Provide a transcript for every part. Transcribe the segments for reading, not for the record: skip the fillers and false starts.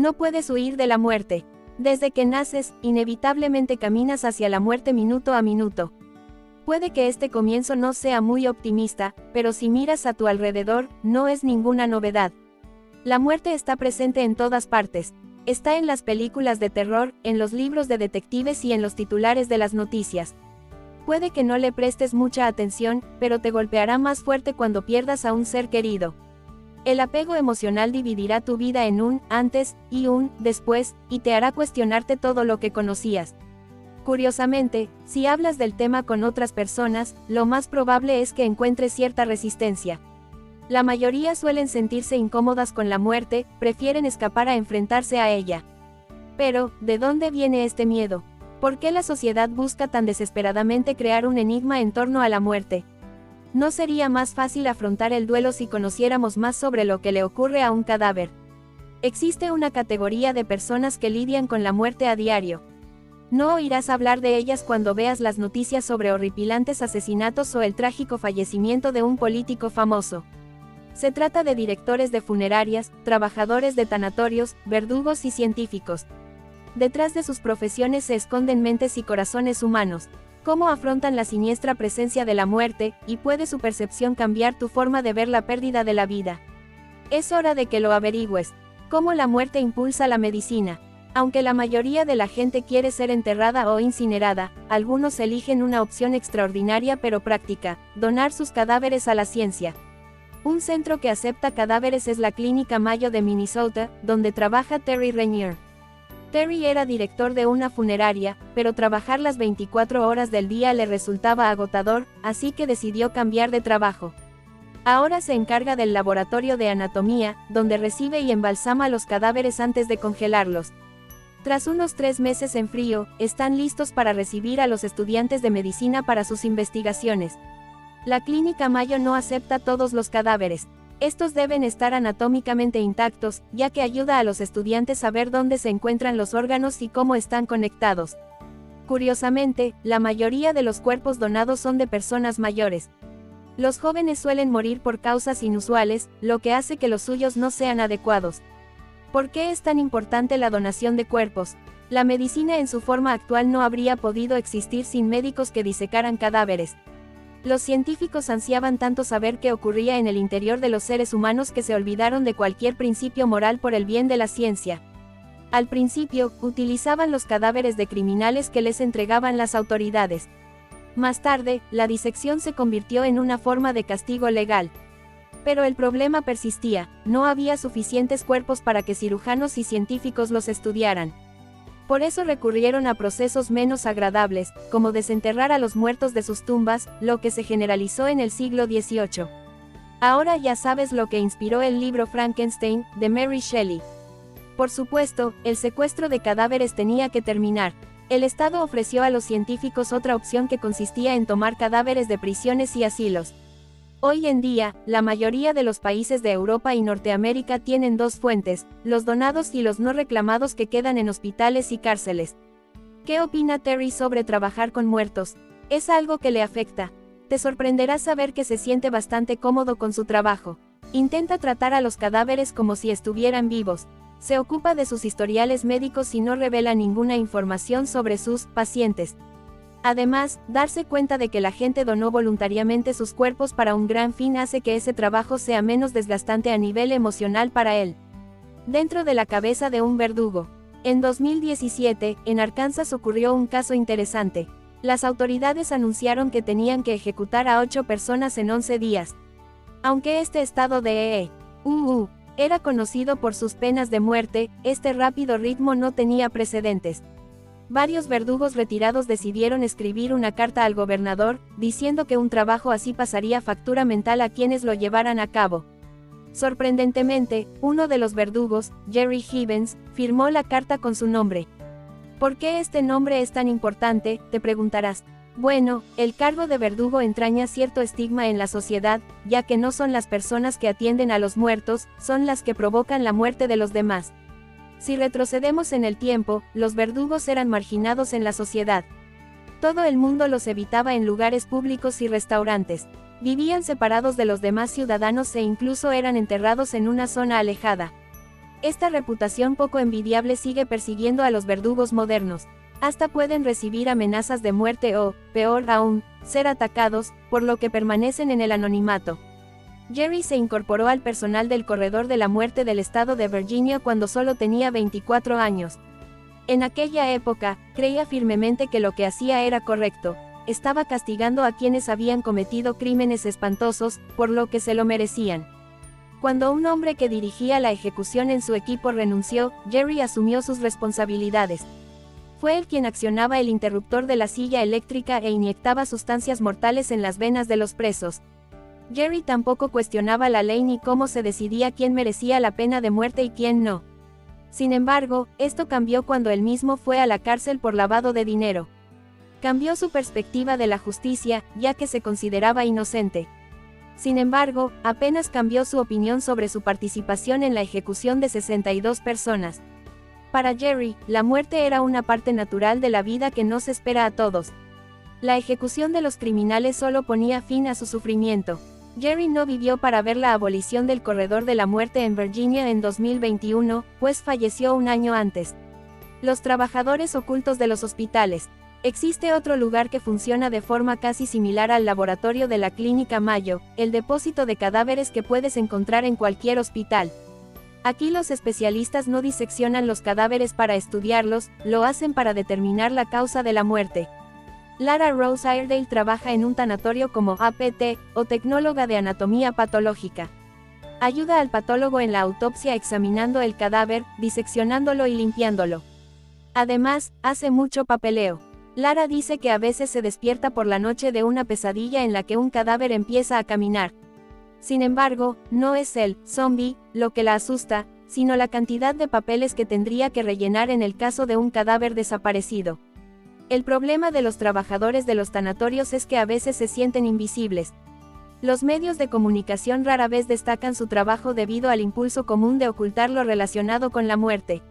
No puedes huir de la muerte. Desde que naces, inevitablemente caminas hacia la muerte minuto a minuto. Puede que este comienzo no sea muy optimista, pero si miras a tu alrededor, no es ninguna novedad. La muerte está presente en todas partes. Está en las películas de terror, en los libros de detectives y en los titulares de las noticias. Puede que no le prestes mucha atención, pero te golpeará más fuerte cuando pierdas a un ser querido. El apego emocional dividirá tu vida en un antes y un después, y te hará cuestionarte todo lo que conocías. Curiosamente, si hablas del tema con otras personas, lo más probable es que encuentres cierta resistencia. La mayoría suelen sentirse incómodas con la muerte, prefieren escapar a enfrentarse a ella. Pero, ¿de dónde viene este miedo? ¿Por qué la sociedad busca tan desesperadamente crear un enigma en torno a la muerte? ¿No sería más fácil afrontar el duelo si conociéramos más sobre lo que le ocurre a un cadáver? Existe una categoría de personas que lidian con la muerte a diario. No oirás hablar de ellas cuando veas las noticias sobre horripilantes asesinatos o el trágico fallecimiento de un político famoso. Se trata de directores de funerarias, trabajadores de tanatorios, verdugos y científicos. Detrás de sus profesiones se esconden mentes y corazones humanos. ¿Cómo afrontan la siniestra presencia de la muerte, y puede su percepción cambiar tu forma de ver la pérdida de la vida? Es hora de que lo averigües. ¿Cómo la muerte impulsa la medicina? Aunque la mayoría de la gente quiere ser enterrada o incinerada, algunos eligen una opción extraordinaria pero práctica: donar sus cadáveres a la ciencia. Un centro que acepta cadáveres es la Clínica Mayo de Minnesota, donde trabaja Terry Rainier. Terry era director de una funeraria, pero trabajar las 24 horas del día le resultaba agotador, así que decidió cambiar de trabajo. Ahora se encarga del laboratorio de anatomía, donde recibe y embalsama los cadáveres antes de congelarlos. Tras unos 3 meses en frío, están listos para recibir a los estudiantes de medicina para sus investigaciones. La Clínica Mayo no acepta todos los cadáveres. Estos deben estar anatómicamente intactos, ya que ayuda a los estudiantes a ver dónde se encuentran los órganos y cómo están conectados. Curiosamente, la mayoría de los cuerpos donados son de personas mayores. Los jóvenes suelen morir por causas inusuales, lo que hace que los suyos no sean adecuados. ¿Por qué es tan importante la donación de cuerpos? La medicina en su forma actual no habría podido existir sin médicos que disecaran cadáveres. Los científicos ansiaban tanto saber qué ocurría en el interior de los seres humanos que se olvidaron de cualquier principio moral por el bien de la ciencia. Al principio, utilizaban los cadáveres de criminales que les entregaban las autoridades. Más tarde, la disección se convirtió en una forma de castigo legal. Pero el problema persistía: no había suficientes cuerpos para que cirujanos y científicos los estudiaran. Por eso recurrieron a procesos menos agradables, como desenterrar a los muertos de sus tumbas, lo que se generalizó en el siglo XVIII. Ahora ya sabes lo que inspiró el libro Frankenstein, de Mary Shelley. Por supuesto, el secuestro de cadáveres tenía que terminar. El Estado ofreció a los científicos otra opción que consistía en tomar cadáveres de prisiones y asilos. Hoy en día, la mayoría de los países de Europa y Norteamérica tienen 2 fuentes: los donados y los no reclamados que quedan en hospitales y cárceles. ¿Qué opina Terry sobre trabajar con muertos? ¿Es algo que le afecta? Te sorprenderá saber que se siente bastante cómodo con su trabajo. Intenta tratar a los cadáveres como si estuvieran vivos. Se ocupa de sus historiales médicos y no revela ninguna información sobre sus pacientes. Además, darse cuenta de que la gente donó voluntariamente sus cuerpos para un gran fin hace que ese trabajo sea menos desgastante a nivel emocional para él. Dentro de la cabeza de un verdugo. En 2017, en Arkansas ocurrió un caso interesante. Las autoridades anunciaron que tenían que ejecutar a 8 personas en 11 días. Aunque este estado de era conocido por sus penas de muerte, este rápido ritmo no tenía precedentes. Varios verdugos retirados decidieron escribir una carta al gobernador, diciendo que un trabajo así pasaría factura mental a quienes lo llevaran a cabo. Sorprendentemente, uno de los verdugos, Jerry Gibbons, firmó la carta con su nombre. ¿Por qué este nombre es tan importante?, te preguntarás. Bueno, el cargo de verdugo entraña cierto estigma en la sociedad, ya que no son las personas que atienden a los muertos, son las que provocan la muerte de los demás. Si retrocedemos en el tiempo, los verdugos eran marginados en la sociedad. Todo el mundo los evitaba en lugares públicos y restaurantes. Vivían separados de los demás ciudadanos e incluso eran enterrados en una zona alejada. Esta reputación poco envidiable sigue persiguiendo a los verdugos modernos. Hasta pueden recibir amenazas de muerte o, peor aún, ser atacados, por lo que permanecen en el anonimato. Jerry se incorporó al personal del Corredor de la Muerte del estado de Virginia cuando solo tenía 24 años. En aquella época, creía firmemente que lo que hacía era correcto. Estaba castigando a quienes habían cometido crímenes espantosos, por lo que se lo merecían. Cuando un hombre que dirigía la ejecución en su equipo renunció, Jerry asumió sus responsabilidades. Fue él quien accionaba el interruptor de la silla eléctrica e inyectaba sustancias mortales en las venas de los presos. Jerry tampoco cuestionaba la ley ni cómo se decidía quién merecía la pena de muerte y quién no. Sin embargo, esto cambió cuando él mismo fue a la cárcel por lavado de dinero. Cambió su perspectiva de la justicia, ya que se consideraba inocente. Sin embargo, apenas cambió su opinión sobre su participación en la ejecución de 62 personas. Para Jerry, la muerte era una parte natural de la vida que no se espera a todos. La ejecución de los criminales solo ponía fin a su sufrimiento. Jerry no vivió para ver la abolición del Corredor de la Muerte en Virginia en 2021, pues falleció un año antes. Los trabajadores ocultos de los hospitales. Existe otro lugar que funciona de forma casi similar al laboratorio de la Clínica Mayo, el depósito de cadáveres que puedes encontrar en cualquier hospital. Aquí los especialistas no diseccionan los cadáveres para estudiarlos, lo hacen para determinar la causa de la muerte. Lara Rose Iredale trabaja en un tanatorio como APT, o tecnóloga de anatomía patológica. Ayuda al patólogo en la autopsia examinando el cadáver, diseccionándolo y limpiándolo. Además, hace mucho papeleo. Lara dice que a veces se despierta por la noche de una pesadilla en la que un cadáver empieza a caminar. Sin embargo, no es el zombie lo que la asusta, sino la cantidad de papeles que tendría que rellenar en el caso de un cadáver desaparecido. El problema de los trabajadores de los tanatorios es que a veces se sienten invisibles. Los medios de comunicación rara vez destacan su trabajo debido al impulso común de ocultar lo relacionado con la muerte.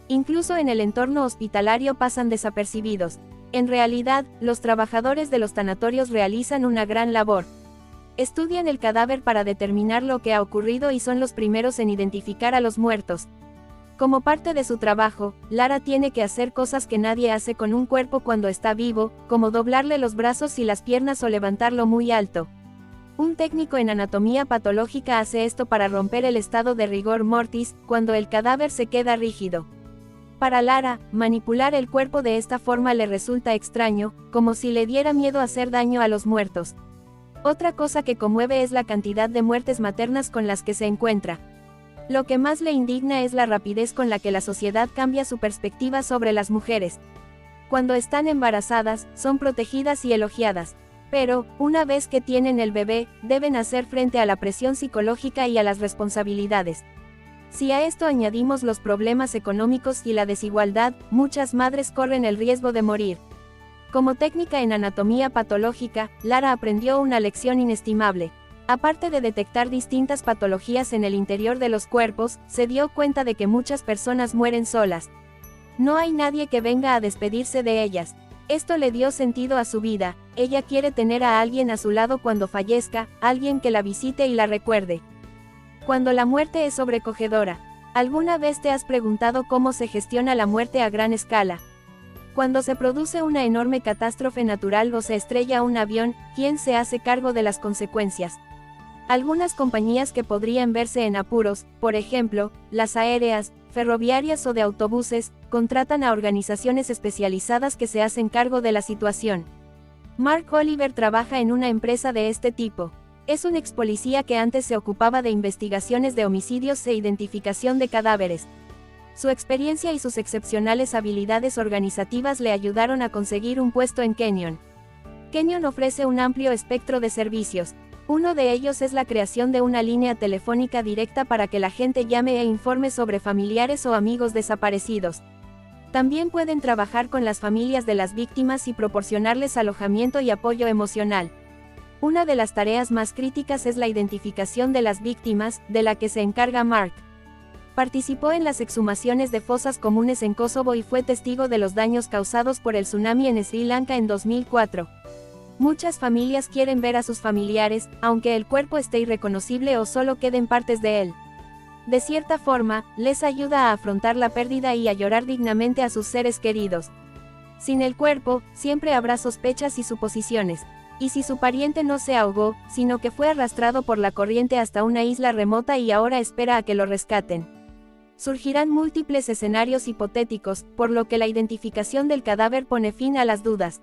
Incluso en el entorno hospitalario pasan desapercibidos. En realidad, los trabajadores de los tanatorios realizan una gran labor. Estudian el cadáver para determinar lo que ha ocurrido y son los primeros en identificar a los muertos. Como parte de su trabajo, Lara tiene que hacer cosas que nadie hace con un cuerpo cuando está vivo, como doblarle los brazos y las piernas o levantarlo muy alto. Un técnico en anatomía patológica hace esto para romper el estado de rigor mortis, cuando el cadáver se queda rígido. Para Lara, manipular el cuerpo de esta forma le resulta extraño, como si le diera miedo hacer daño a los muertos. Otra cosa que conmueve es la cantidad de muertes maternas con las que se encuentra. Lo que más le indigna es la rapidez con la que la sociedad cambia su perspectiva sobre las mujeres. Cuando están embarazadas, son protegidas y elogiadas. Pero, una vez que tienen el bebé, deben hacer frente a la presión psicológica y a las responsabilidades. Si a esto añadimos los problemas económicos y la desigualdad, muchas madres corren el riesgo de morir. Como técnica en anatomía patológica, Lara aprendió una lección inestimable. Aparte de detectar distintas patologías en el interior de los cuerpos, se dio cuenta de que muchas personas mueren solas. No hay nadie que venga a despedirse de ellas. Esto le dio sentido a su vida. Ella quiere tener a alguien a su lado cuando fallezca, alguien que la visite y la recuerde. Cuando la muerte es sobrecogedora. ¿Alguna vez te has preguntado cómo se gestiona la muerte a gran escala? Cuando se produce una enorme catástrofe natural o se estrella un avión, ¿quién se hace cargo de las consecuencias? Algunas compañías que podrían verse en apuros, por ejemplo, las aéreas, ferroviarias o de autobuses, contratan a organizaciones especializadas que se hacen cargo de la situación. Mark Oliver trabaja en una empresa de este tipo. Es un expolicía que antes se ocupaba de investigaciones de homicidios e identificación de cadáveres. Su experiencia y sus excepcionales habilidades organizativas le ayudaron a conseguir un puesto en Kenyon. Kenyon ofrece un amplio espectro de servicios. Uno de ellos es la creación de una línea telefónica directa para que la gente llame e informe sobre familiares o amigos desaparecidos. También pueden trabajar con las familias de las víctimas y proporcionarles alojamiento y apoyo emocional. Una de las tareas más críticas es la identificación de las víctimas, de la que se encarga Mark. Participó en las exhumaciones de fosas comunes en Kosovo y fue testigo de los daños causados por el tsunami en Sri Lanka en 2004. Muchas familias quieren ver a sus familiares, aunque el cuerpo esté irreconocible o solo queden partes de él. De cierta forma, les ayuda a afrontar la pérdida y a llorar dignamente a sus seres queridos. Sin el cuerpo, siempre habrá sospechas y suposiciones. Y si su pariente no se ahogó, sino que fue arrastrado por la corriente hasta una isla remota y ahora espera a que lo rescaten. Surgirán múltiples escenarios hipotéticos, por lo que la identificación del cadáver pone fin a las dudas.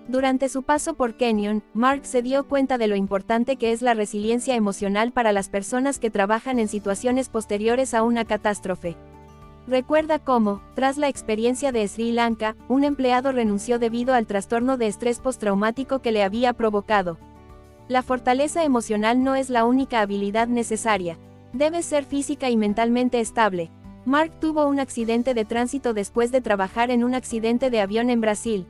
Durante su paso por Kenyon, Mark se dio cuenta de lo importante que es la resiliencia emocional para las personas que trabajan en situaciones posteriores a una catástrofe. Recuerda cómo, tras la experiencia de Sri Lanka, un empleado renunció debido al trastorno de estrés postraumático que le había provocado. La fortaleza emocional no es la única habilidad necesaria. Debe ser física y mentalmente estable. Mark tuvo un accidente de tránsito después de trabajar en un accidente de avión en Brasil.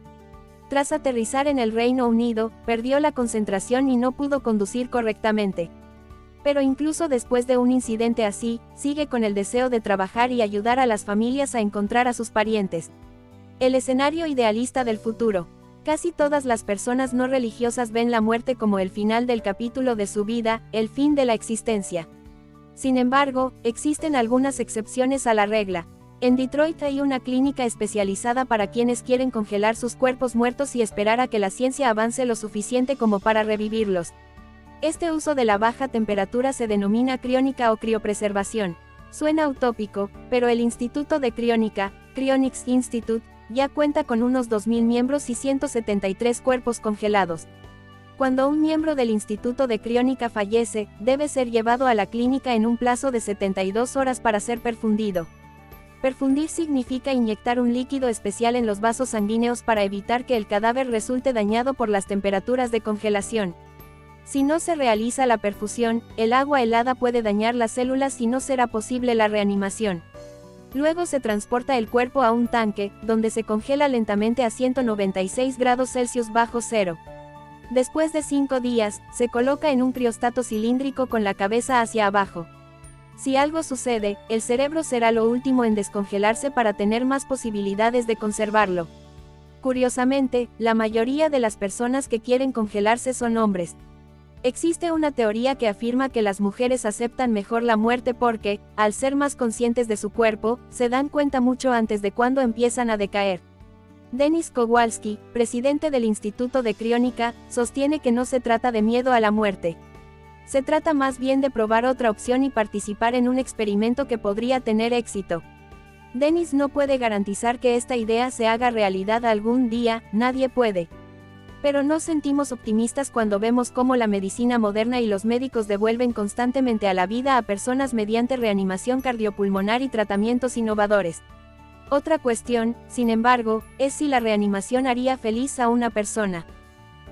Tras aterrizar en el Reino Unido, perdió la concentración y no pudo conducir correctamente. Pero incluso después de un incidente así, sigue con el deseo de trabajar y ayudar a las familias a encontrar a sus parientes. El escenario idealista del futuro. Casi todas las personas no religiosas ven la muerte como el final del capítulo de su vida, el fin de la existencia. Sin embargo, existen algunas excepciones a la regla. En Detroit hay una clínica especializada para quienes quieren congelar sus cuerpos muertos y esperar a que la ciencia avance lo suficiente como para revivirlos. Este uso de la baja temperatura se denomina criónica o criopreservación. Suena utópico, pero el Instituto de Criónica, Cryonics Institute, ya cuenta con unos 2.000 miembros y 173 cuerpos congelados. Cuando un miembro del Instituto de Criónica fallece, debe ser llevado a la clínica en un plazo de 72 horas para ser perfundido. Perfundir significa inyectar un líquido especial en los vasos sanguíneos para evitar que el cadáver resulte dañado por las temperaturas de congelación. Si no se realiza la perfusión, el agua helada puede dañar las células y no será posible la reanimación. Luego se transporta el cuerpo a un tanque, donde se congela lentamente a 196 grados Celsius bajo cero. Después de 5 días, se coloca en un criostato cilíndrico con la cabeza hacia abajo. Si algo sucede, el cerebro será lo último en descongelarse para tener más posibilidades de conservarlo. Curiosamente, la mayoría de las personas que quieren congelarse son hombres. Existe una teoría que afirma que las mujeres aceptan mejor la muerte porque, al ser más conscientes de su cuerpo, se dan cuenta mucho antes de cuando empiezan a decaer. Denis Kowalski, presidente del Instituto de Criónica, sostiene que no se trata de miedo a la muerte. Se trata más bien de probar otra opción y participar en un experimento que podría tener éxito. Denis no puede garantizar que esta idea se haga realidad algún día, nadie puede. Pero nos sentimos optimistas cuando vemos cómo la medicina moderna y los médicos devuelven constantemente a la vida a personas mediante reanimación cardiopulmonar y tratamientos innovadores. Otra cuestión, sin embargo, es si la reanimación haría feliz a una persona.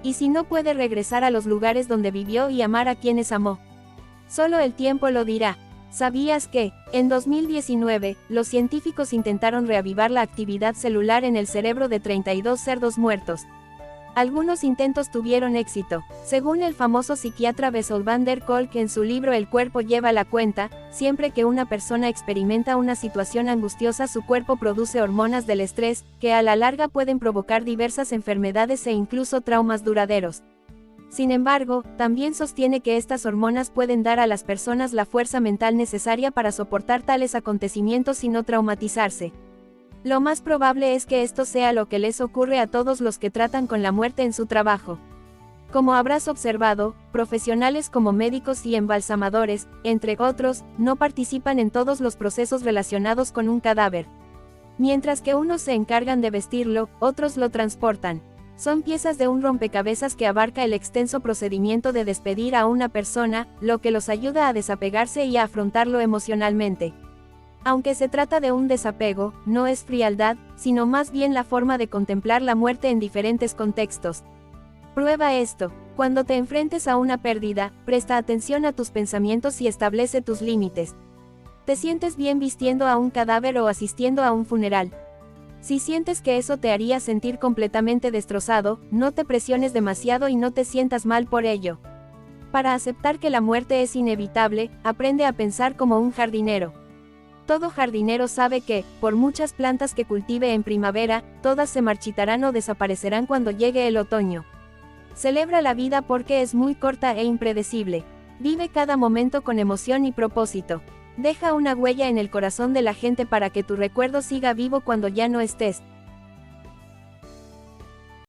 Y si no puede regresar a los lugares donde vivió y amar a quienes amó. Solo el tiempo lo dirá. ¿Sabías que, en 2019, los científicos intentaron reavivar la actividad celular en el cerebro de 32 cerdos muertos? Algunos intentos tuvieron éxito. Según el famoso psiquiatra Bessel van der Kolk en su libro El cuerpo lleva la cuenta, siempre que una persona experimenta una situación angustiosa su cuerpo produce hormonas del estrés, que a la larga pueden provocar diversas enfermedades e incluso traumas duraderos. Sin embargo, también sostiene que estas hormonas pueden dar a las personas la fuerza mental necesaria para soportar tales acontecimientos y no traumatizarse. Lo más probable es que esto sea lo que les ocurre a todos los que tratan con la muerte en su trabajo. Como habrás observado, profesionales como médicos y embalsamadores, entre otros, no participan en todos los procesos relacionados con un cadáver. Mientras que unos se encargan de vestirlo, otros lo transportan. Son piezas de un rompecabezas que abarca el extenso procedimiento de despedir a una persona, lo que los ayuda a desapegarse y a afrontarlo emocionalmente. Aunque se trata de un desapego, no es frialdad, sino más bien la forma de contemplar la muerte en diferentes contextos. Prueba esto. Cuando te enfrentes a una pérdida, presta atención a tus pensamientos y establece tus límites. ¿Te sientes bien vistiendo a un cadáver o asistiendo a un funeral? Si sientes que eso te haría sentir completamente destrozado, no te presiones demasiado y no te sientas mal por ello. Para aceptar que la muerte es inevitable, aprende a pensar como un jardinero. Todo jardinero sabe que, por muchas plantas que cultive en primavera, todas se marchitarán o desaparecerán cuando llegue el otoño. Celebra la vida porque es muy corta e impredecible. Vive cada momento con emoción y propósito. Deja una huella en el corazón de la gente para que tu recuerdo siga vivo cuando ya no estés.